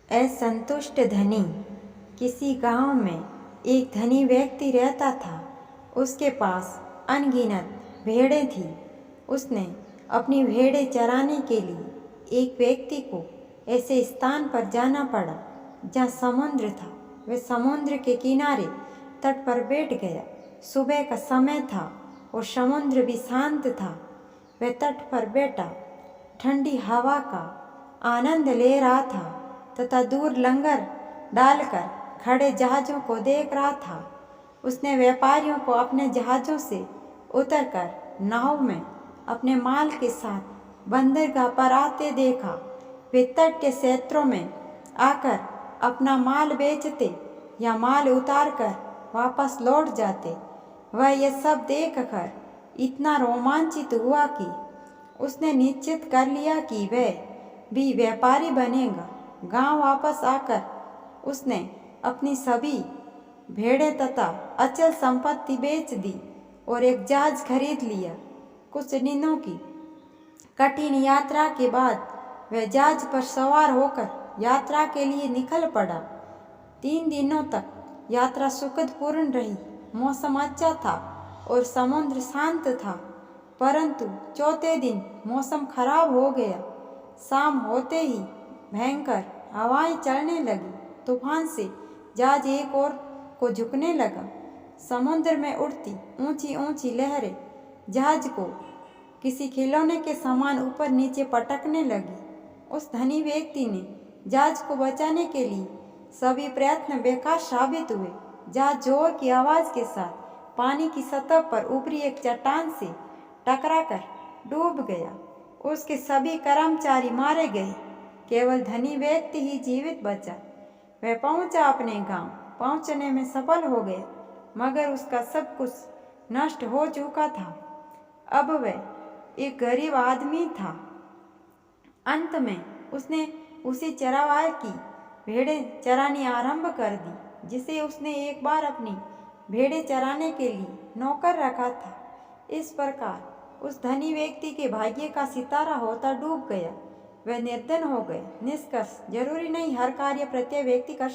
असंतुष्ट धनी। किसी गांव में एक धनी व्यक्ति रहता था। उसके पास अनगिनत भेड़ें थीं। उसने अपनी भेड़ें चराने के लिए एक व्यक्ति को ऐसे स्थान पर जाना पड़ा जहाँ समुद्र था। वह समुद्र के किनारे तट पर बैठ गया। सुबह का समय था और समुद्र भी शांत था। वह तट पर बैठा ठंडी हवा का आनंद ले रहा था तथा दूर लंगर डालकर खड़े जहाज़ों को देख रहा था। उसने व्यापारियों को अपने जहाज़ों से उतरकर नाव में अपने माल के साथ बंदरगाह पर आते देखा। वे तट के क्षेत्रों में आकर अपना माल बेचते या माल उतारकर वापस लौट जाते। वह यह सब देखकर इतना रोमांचित हुआ कि उसने निश्चित कर लिया कि वह भी व्यापारी बनेगा। गांव वापस आकर उसने अपनी सभी भेड़ें तथा अचल संपत्ति बेच दी और एक जहाज खरीद लिया। कुछ दिनों की कठिन यात्रा के बाद वह जहाज पर सवार होकर यात्रा के लिए निकल पड़ा। 3 दिनों तक यात्रा सुखदपूर्ण रही। मौसम अच्छा था और समुद्र शांत था, परंतु चौथे दिन मौसम खराब हो गया। शाम होते ही भयंकर हवाएं चलने लगी। तूफान से जहाज एक ओर को झुकने लगा। समुद्र में उड़ती ऊंची ऊंची लहरें जहाज को किसी खिलौने के समान ऊपर नीचे पटकने लगी। उस धनी व्यक्ति ने जहाज को बचाने के लिए सभी प्रयत्न बेकार साबित हुए। जहाज जोर की आवाज़ के साथ पानी की सतह पर ऊपरी एक चट्टान से टकराकर डूब गया। उसके सभी कर्मचारी मारे गए। केवल धनी व्यक्ति ही जीवित बचा। वह पहुंचा अपने गांव। पहुंचने में सफल हो गया, मगर उसका सब कुछ नष्ट हो चुका था। अब वह एक गरीब आदमी था। अंत में उसने उसी चरवाहे की भेड़ें चरानी आरंभ कर दी जिसे उसने एक बार अपनी भेड़ें चराने के लिए नौकर रखा था। इस प्रकार उस धनी व्यक्ति के भाग्य का सितारा होता डूब गया। वह निर्धन हो गया। निष्कर्ष, जरूरी नहीं हर कार्य प्रत्येक व्यक्ति कर